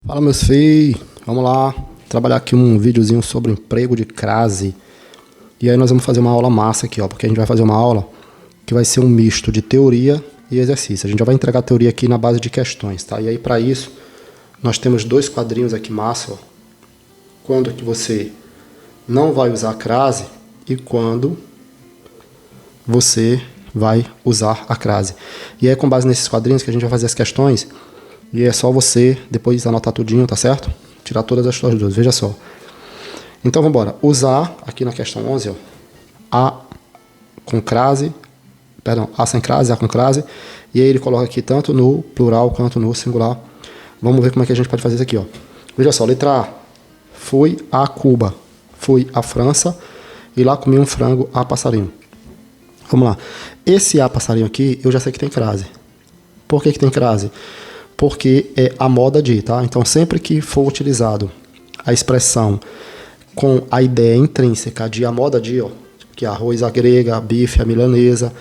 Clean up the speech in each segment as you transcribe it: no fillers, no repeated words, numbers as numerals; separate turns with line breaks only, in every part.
Fala, meus filhos, vamos lá trabalhar aqui um videozinho sobre emprego de crase. E aí nós vamos fazer uma aula massa aqui, ó, porque a gente vai fazer uma aula que vai ser um misto de teoria e exercício. A gente já vai entregar a teoria aqui na base de questões, tá? E aí para isso nós temos dois quadrinhos aqui massa, ó. Quando que você não vai usar a crase e quando você vai usar a crase. E é com base nesses quadrinhos que a gente vai fazer as questões. E é só você depois anotar tudinho, tá certo? Tirar todas as suas dúvidas, veja só. Então vamos embora. Usar, aqui na questão 11, ó, A com crase, perdão, A sem crase, A com crase. E aí ele coloca aqui tanto no plural quanto no singular. Vamos ver como é que a gente pode fazer isso aqui, ó. Veja só, letra A. Fui a Cuba, fui à França e lá comi um frango a passarinho. Vamos lá. Esse a passarinho aqui, eu já sei que tem crase. Por que tem crase? Porque é a moda de, tá? Então, sempre que for utilizado a expressão com a ideia intrínseca de a moda de, ó, que é arroz à grega, bife à milanesa,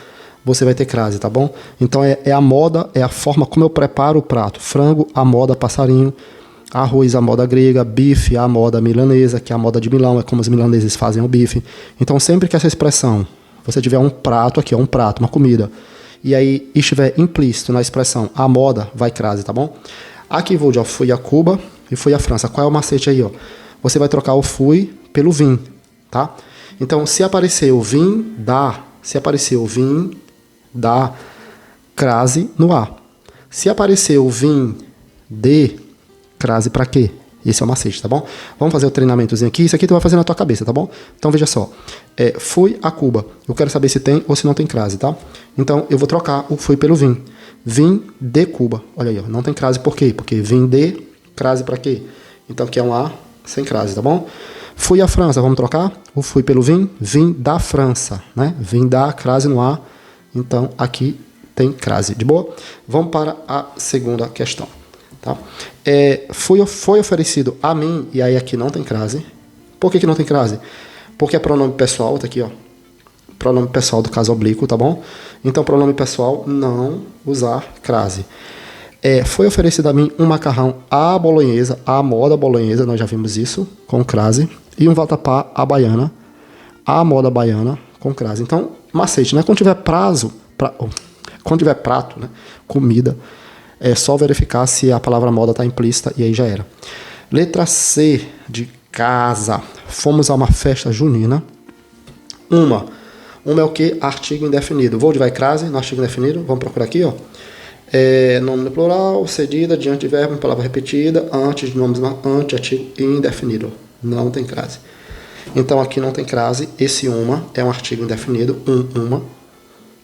você vai ter crase, tá bom? Então, é a moda, é a forma como eu preparo o prato. Frango à moda passarinho, arroz à moda grega, bife à moda milanesa, que é a moda de Milão, é como os milaneses fazem o bife. Então, sempre que essa expressão, você tiver um prato aqui, ó, um prato, uma comida, e aí estiver implícito na expressão a moda, vai crase, tá bom? Aqui vou de, ó, fui a Cuba e fui à França. Qual é o macete aí, ó? Você vai trocar o fui pelo vim, tá? Então, se aparecer o vim da, crase no A. Se aparecer o vim de, crase pra quê? Esse é o macete, tá bom? Vamos fazer o treinamentozinho aqui. Isso aqui tu vai fazer na tua cabeça, tá bom? Então, veja só. Fui a Cuba. Eu quero saber se tem ou se não tem crase, tá? Então, eu vou trocar o fui pelo vim. Vim de Cuba. Olha aí, ó. Não tem crase por quê? Porque vim de, crase pra quê? Então, aqui é um A sem crase, tá bom? Fui à França. Vamos trocar? O fui pelo vim. Vim da França, né? Vim da, crase no A. Então, aqui tem crase. De boa? Vamos para a segunda questão. Tá? Foi oferecido a mim, e aí aqui não tem crase. Por que não tem crase? Porque é pronome pessoal, tá aqui, ó. Pronome pessoal do caso oblíquo, tá bom? Então, pronome pessoal, não usar crase. Foi oferecido a mim um macarrão à bolonhesa, à moda bolonhesa, nós já vimos isso, com crase. E um vatapá à baiana, à moda baiana, com crase. Então, macete, né? Quando tiver quando tiver prato, né? Comida, é só verificar se a palavra moda está implícita e aí já era. Letra C de casa. Fomos a uma festa junina. Uma é o que? Artigo indefinido. Vou de vai crase no artigo indefinido. Vamos procurar aqui, ó. Nome no plural, cedida, diante de verbo, palavra repetida, antes de nomes, ante, artigo indefinido. Não tem crase. Então aqui não tem crase. Esse uma é um artigo indefinido. Uma.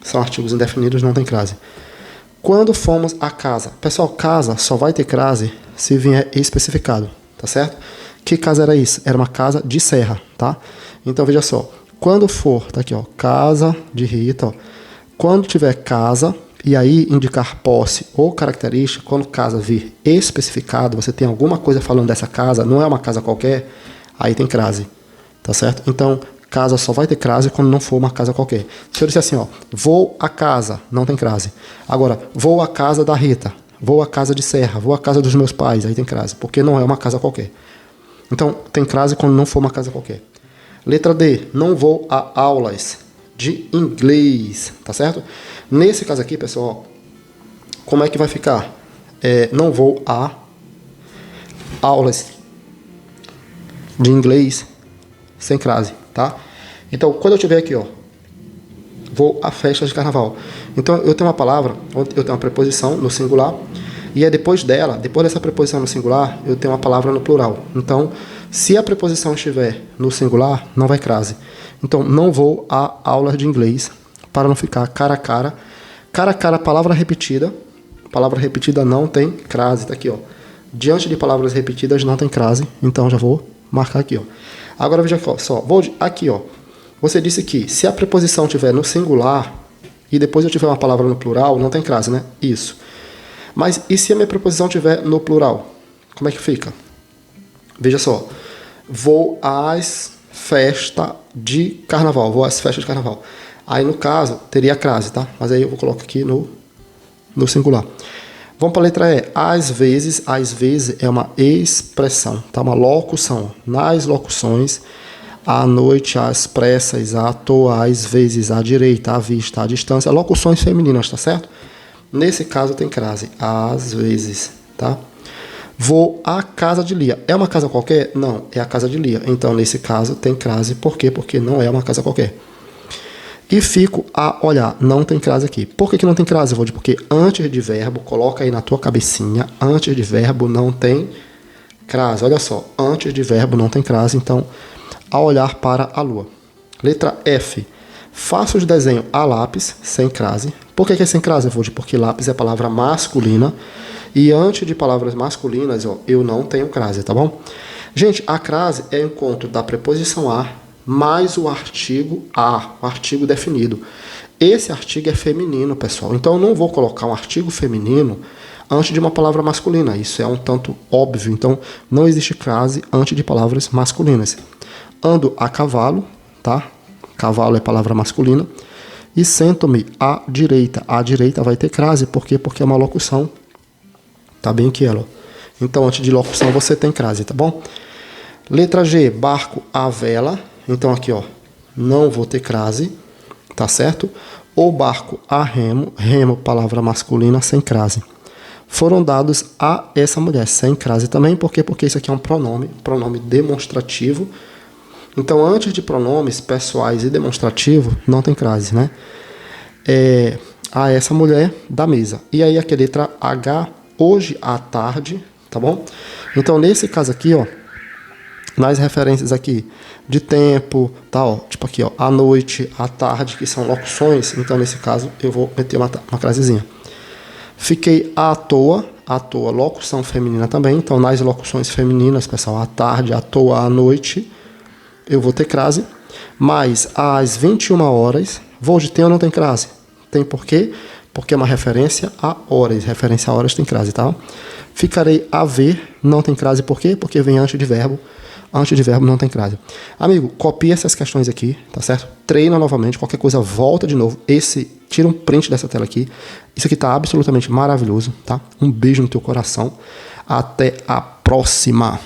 São artigos indefinidos, não tem crase. Quando fomos a casa. Pessoal, casa só vai ter crase se vier especificado, tá certo? Que casa era isso? Era uma casa de serra, tá? Então, veja só. Quando for, tá aqui, ó, casa de Rita, ó. Quando tiver casa, e aí indicar posse ou característica, quando casa vir especificado, você tem alguma coisa falando dessa casa, não é uma casa qualquer, aí tem crase, tá certo? Então, casa só vai ter crase quando não for uma casa qualquer. Se eu disser assim, ó, vou à casa, não tem crase. Agora, vou à casa da Rita, vou à casa de Serra, vou à casa dos meus pais, aí tem crase, porque não é uma casa qualquer. Então, tem crase quando não for uma casa qualquer. Letra D, não vou a aulas de inglês, tá certo? Nesse caso aqui, pessoal, como é que vai ficar? Não vou a aulas de inglês sem crase, tá? Então, quando eu tiver aqui, ó, vou a festas de carnaval. Então, eu tenho uma palavra, eu tenho uma preposição no singular, e depois dessa preposição no singular, eu tenho uma palavra no plural. Então, se a preposição estiver no singular, não vai crase. Então, não vou a aulas de inglês, para não ficar cara a cara. Cara a cara, palavra repetida não tem crase, tá aqui, ó. Diante de palavras repetidas não tem crase, então já vou marcar aqui, ó. Agora veja só, vou aqui, ó. Você disse que se a preposição estiver no singular e depois eu tiver uma palavra no plural, não tem crase, né? Isso. Mas e se a minha preposição estiver no plural? Como é que fica? Veja só. Vou às festas de carnaval. Vou às festas de carnaval. Aí, no caso, teria crase, tá? Mas aí eu vou colocar aqui no singular. Vamos para a letra E. Às vezes é uma expressão, tá? Uma locução. Nas locuções, à noite, às pressas, à toa, às vezes, à direita, à vista, à distância. Locuções femininas, tá certo? Nesse caso tem crase. Às vezes, tá? Vou à casa de Lia. É uma casa qualquer? Não, é a casa de Lia. Então, nesse caso, tem crase. Por quê? Porque não é uma casa qualquer. E fico a olhar. Não tem crase aqui. Por que não tem crase, Vode? Porque antes de verbo, coloca aí na tua cabecinha, antes de verbo não tem crase. Olha só, antes de verbo não tem crase, então, a olhar para a lua. Letra F. Faço os desenhos a lápis, sem crase. Por que é sem crase, Vode? Porque lápis é palavra masculina. E antes de palavras masculinas, ó, eu não tenho crase, tá bom? Gente, a crase é o encontro da preposição a mais o artigo a, o artigo definido. Esse artigo é feminino, pessoal. Então, eu não vou colocar um artigo feminino antes de uma palavra masculina. Isso é um tanto óbvio. Então, não existe crase antes de palavras masculinas. Ando a cavalo, tá? Cavalo é palavra masculina. E sento-me à direita. À direita vai ter crase. Por quê? Porque é uma locução. Tá bem aqui ela. Então, antes de locução, você tem crase, tá bom? Letra G, barco à vela. Então, aqui, ó, não vou ter crase, tá certo? Ou barco a remo. Remo, palavra masculina, sem crase. Foram dados a essa mulher, sem crase também. Por quê? Porque isso aqui é um pronome demonstrativo. Então, antes de pronomes pessoais e demonstrativo, não tem crase, né? A essa mulher da mesa. E aí, aqui a letra H, hoje à tarde, tá bom? Então, nesse caso aqui, ó, nas referências aqui de tempo, tá, ó, tipo aqui, ó, à noite, à tarde, que são locuções, então, nesse caso, eu vou meter uma crasezinha. Fiquei à toa, locução feminina também, então, nas locuções femininas, pessoal, à tarde, à toa, à noite, eu vou ter crase, mas às 21 horas, vou de ter ou não tem crase? Tem por quê? Porque é uma referência a horas. Referência a horas tem crase, tá? Ficarei a ver, não tem crase. Por quê? Porque vem antes de verbo. Antes de verbo não tem crase. Amigo, copia essas questões aqui, tá certo? Treina novamente. Qualquer coisa, volta de novo. Tira um print dessa tela aqui. Isso aqui tá absolutamente maravilhoso, tá? Um beijo no teu coração. Até a próxima.